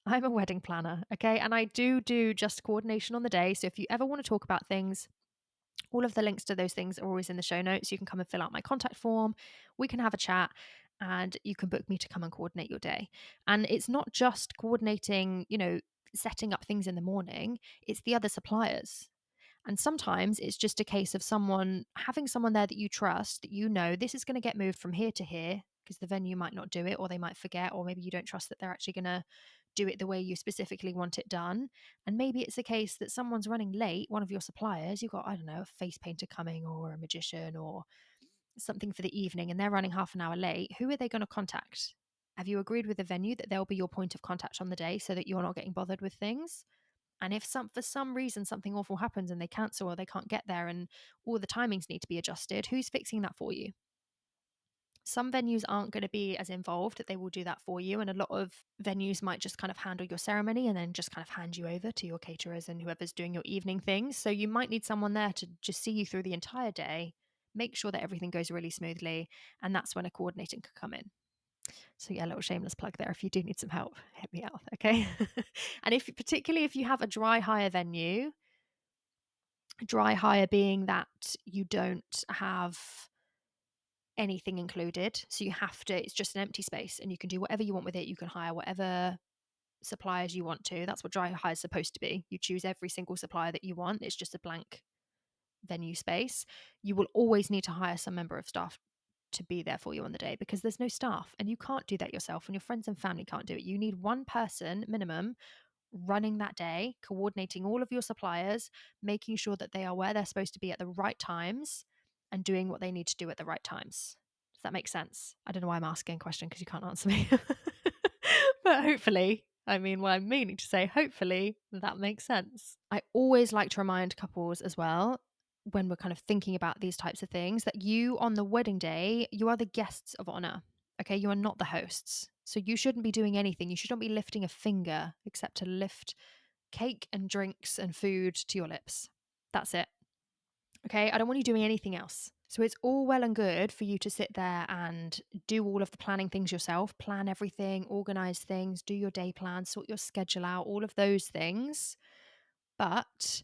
I'm a wedding planner, okay? And I do just coordination on the day. So if you ever want to talk about things, all of the links to those things are always in the show notes. You can come and fill out my contact form. We can have a chat and you can book me to come and coordinate your day. And it's not just coordinating, setting up things in the morning, it's the other suppliers. And sometimes it's just a case of having someone there that you trust, that this is going to get moved from here to here because the venue might not do it or they might forget, or maybe you don't trust that they're actually going to do it the way you specifically want it done. And maybe it's a case that someone's running late, one of your suppliers, you've got, I don't know, a face painter coming or a magician or something for the evening and they're running half an hour late. Who are they going to contact? Have you agreed with the venue that they'll be your point of contact on the day so that you're not getting bothered with things? And if for some reason something awful happens and they cancel or they can't get there and all the timings need to be adjusted, who's fixing that for you? Some venues aren't going to be as involved that they will do that for you. And a lot of venues might just kind of handle your ceremony and then just kind of hand you over to your caterers and whoever's doing your evening things. So you might need someone there to just see you through the entire day, make sure that everything goes really smoothly. And that's when a coordinator can come in. So yeah, a little shameless plug there. If you do need some help, hit me out, okay? And particularly if you have a dry hire venue, dry hire being that you don't have anything included. So it's just an empty space and you can do whatever you want with it. You can hire whatever suppliers you want to. That's what dry hire is supposed to be. You choose every single supplier that you want. It's just a blank venue space. You will always need to hire some member of staff to be there for you on the day, because there's no staff and you can't do that yourself, and your friends and family can't do it. You need one person minimum running that day, coordinating all of your suppliers, making sure that they are where they're supposed to be at the right times and doing what they need to do at the right times. Does that make sense? I don't know why I'm asking a question because you can't answer me. But hopefully, I mean, what I'm meaning to say, hopefully that makes sense. I always like to remind couples as well, when we're kind of thinking about these types of things, that you on the wedding day, you are the guests of honor. Okay, you are not the hosts. So you shouldn't be doing anything. You shouldn't be lifting a finger except to lift cake and drinks and food to your lips. That's it. Okay, I don't want you doing anything else. So it's all well and good for you to sit there and do all of the planning things yourself, plan everything, organize things, do your day plan, sort your schedule out, all of those things. But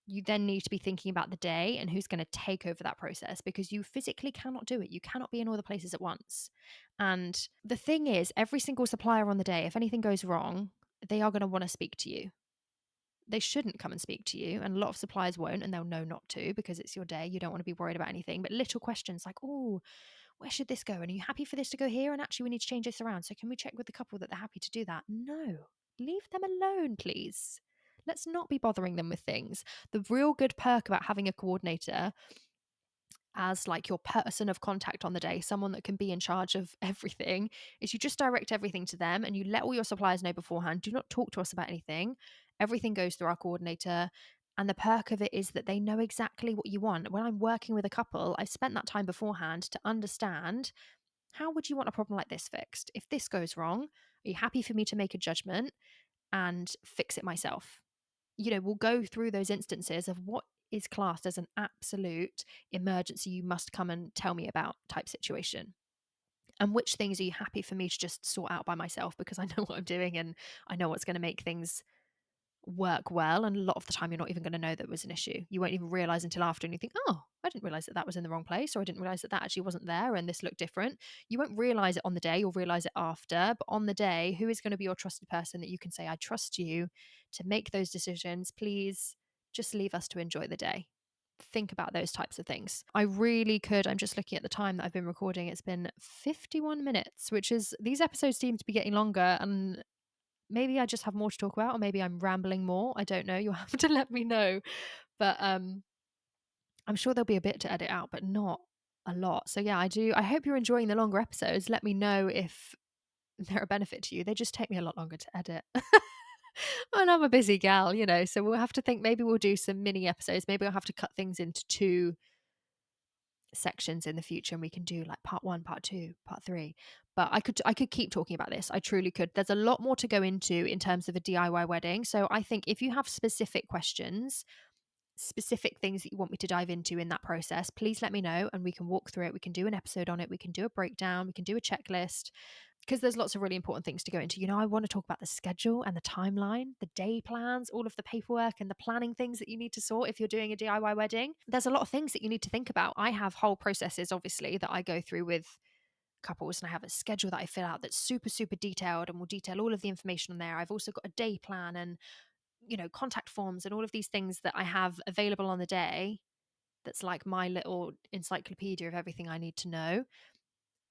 you then need to be thinking about the day and who's going to take over that process, because you physically cannot do it. You cannot be in all the places at once. And the thing is, every single supplier on the day, if anything goes wrong, they are going to want to speak to you. They shouldn't come and speak to you, and a lot of suppliers won't, and they'll know not to because it's your day. You don't want to be worried about anything. But little questions like, oh, where should this go? And are you happy for this to go here? And actually, we need to change this around. So can we check with the couple that they're happy to do that? No, leave them alone, please. Let's not be bothering them with things. The real good perk about having a coordinator as like your person of contact on the day, someone that can be in charge of everything, is you just direct everything to them and you let all your suppliers know beforehand. Do not talk to us about anything. Everything goes through our coordinator. And the perk of it is that they know exactly what you want. When I'm working with a couple, I've spent that time beforehand to understand, how would you want a problem like this fixed? If this goes wrong, are you happy for me to make a judgment and fix it myself? We'll go through those instances of what is classed as an absolute emergency, you must come and tell me about type situation. And which things are you happy for me to just sort out by myself, because I know what I'm doing and I know what's going to make things work well. And a lot of the time, you're not even going to know that was an issue. You won't even realize until after, and you think, oh, I didn't realize that was in the wrong place, or I didn't realize that actually wasn't there and this looked different. You won't realize it on the day, you'll realize it after. But on the day, who is going to be your trusted person that you can say, I trust you to make those decisions? Please just leave us to enjoy the day. Think about those types of things. I really could. I'm just looking at the time that I've been recording. It's been 51 minutes, which is, these episodes seem to be getting longer, and maybe I just have more to talk about, or maybe I'm rambling more. I don't know. You'll have to let me know. But I'm sure there'll be a bit to edit out, but not a lot. So yeah, I hope you're enjoying the longer episodes. Let me know if they're a benefit to you. They just take me a lot longer to edit. And I'm a busy gal, so we'll have to think, maybe we'll do some mini episodes. Maybe I'll have to cut things into 2 sections in the future, and we can do like part 1, part 2, part 3. But I could keep talking about this. I truly could. There's a lot more to go into in terms of a DIY wedding. So I think if you have specific questions, specific things that you want me to dive into in that process, please let me know and we can walk through it. We can do an episode on it. We can do a breakdown. We can do a checklist, because there's lots of really important things to go into. I want to talk about the schedule and the timeline, the day plans, all of the paperwork and the planning things that you need to sort if you're doing a DIY wedding. There's a lot of things that you need to think about. I have whole processes, obviously, that I go through with couples, and I have a schedule that I fill out that's super, super detailed and will detail all of the information on there. I've also got a day plan and contact forms and all of these things that I have available on the day, that's like my little encyclopedia of everything I need to know.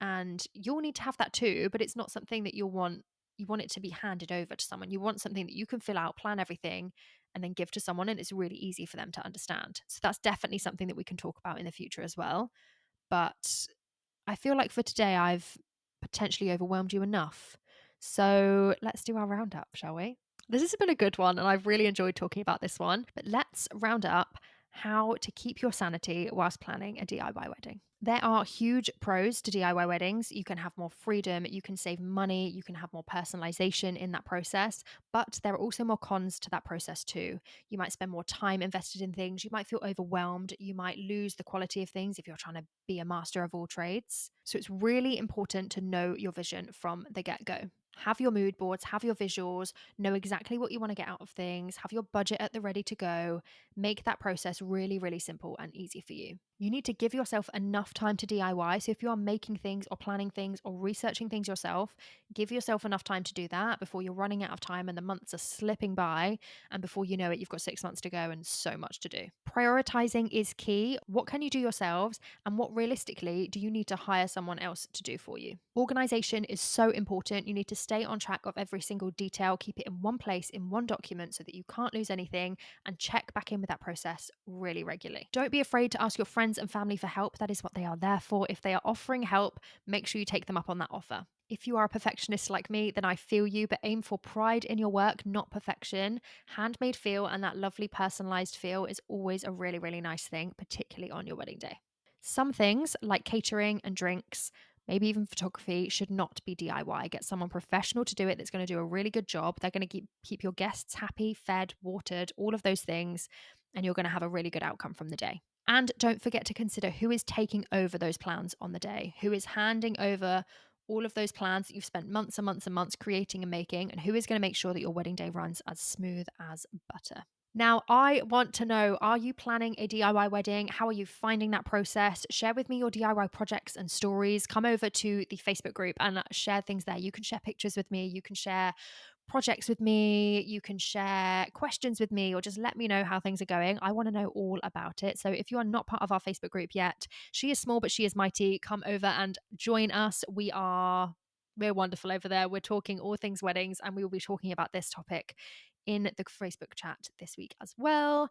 And you'll need to have that too, but it's not something that you want it to be handed over to someone. You want something that you can fill out, plan everything, and then give to someone, and it's really easy for them to understand. So that's definitely something that we can talk about in the future as well. But I feel like for today I've potentially overwhelmed you enough. So let's do our roundup, shall we? This has been a good one, and I've really enjoyed talking about this one. But let's round up how to keep your sanity whilst planning a DIY wedding. There are huge pros to DIY weddings. You can have more freedom, you can save money, you can have more personalization in that process, but there are also more cons to that process too. You might spend more time invested in things, you might feel overwhelmed, you might lose the quality of things if you're trying to be a master of all trades. So it's really important to know your vision from the get-go. Have your mood boards, have your visuals, know exactly what you want to get out of things, have your budget at the ready to go. Make that process really, really simple and easy for you. You need to give yourself enough enough time to DIY. So if you are making things or planning things or researching things yourself, give yourself enough time to do that before you're running out of time and the months are slipping by. And before you know it, you've got 6 months to go and so much to do. Prioritizing is key. What can you do yourselves? And what realistically do you need to hire someone else to do for you? Organization is so important. You need to stay on track of every single detail, keep it in one place, in one document so that you can't lose anything, and check back in with that process really regularly. Don't be afraid to ask your friends and family for help. That is what they are there for. If they are offering help, make sure you take them up on that offer. If you are a perfectionist like me, then I feel you, but aim for pride in your work, not perfection. Handmade feel and that lovely personalized feel is always a really, really nice thing, particularly on your wedding day. Some things like catering and drinks, maybe even photography, should not be DIY. Get someone professional to do it that's going to do a really good job. They're going to keep your guests happy, fed, watered, all of those things, and you're going to have a really good outcome from the day. And don't forget to consider who is taking over those plans on the day, who is handing over all of those plans that you've spent months and months and months creating and making, and who is going to make sure that your wedding day runs as smooth as butter. Now, I want to know, are you planning a DIY wedding? How are you finding that process? Share with me your DIY projects and stories. Come over to the Facebook group and share things there. You can share pictures with me. You can share projects with me. You can share questions with me, or just let me know how things are going. I want to know all about it. So if you are not part of our Facebook group yet, she is small, but she is mighty. Come over and join us. We're wonderful over there. We're talking all things weddings, and we will be talking about this topic in the Facebook chat this week as well.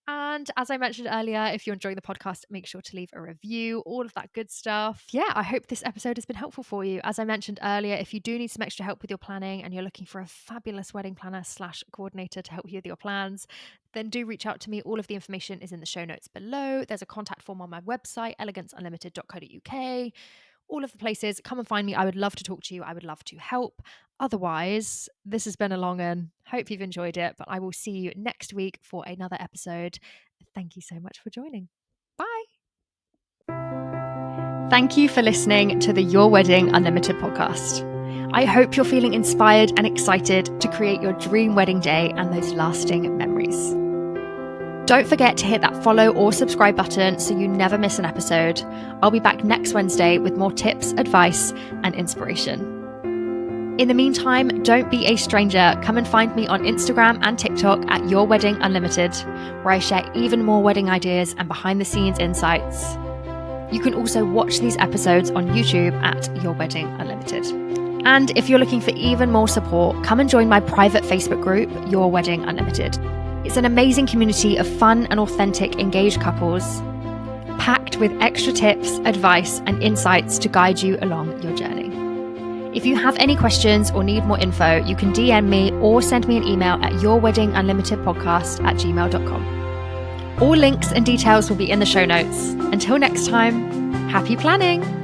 And as I mentioned earlier, if you're enjoying the podcast, make sure to leave a review, all of that good stuff. Yeah, I hope this episode has been helpful for you. As I mentioned earlier, if you do need some extra help with your planning and you're looking for a fabulous wedding planner / coordinator to help you with your plans, then do reach out to me. All of the information is in the show notes below. There's a contact form on my website, eleganceunlimited.co.uk. All of the places. Come and find me. I would love to talk to you. I would love to help. Otherwise, this has been a long one. Hope you've enjoyed it, but I will see you next week for another episode. Thank you so much for joining. Bye. Thank you for listening to the Your Wedding Unlimited podcast. I hope you're feeling inspired and excited to create your dream wedding day and those lasting memories. Don't forget to hit that follow or subscribe button so you never miss an episode. I'll be back next Wednesday with more tips, advice, and inspiration. In the meantime, don't be a stranger. Come and find me on Instagram and TikTok at Your Wedding Unlimited, where I share even more wedding ideas and behind-the-scenes insights. You can also watch these episodes on YouTube at Your Wedding Unlimited. And if you're looking for even more support, come and join my private Facebook group, Your Wedding Unlimited. It's an amazing community of fun and authentic engaged couples, packed with extra tips, advice, and insights to guide you along your journey. If you have any questions or need more info, you can DM me or send me an email at yourweddingunlimitedpodcast@gmail.com. All links and details will be in the show notes. Until next time, happy planning!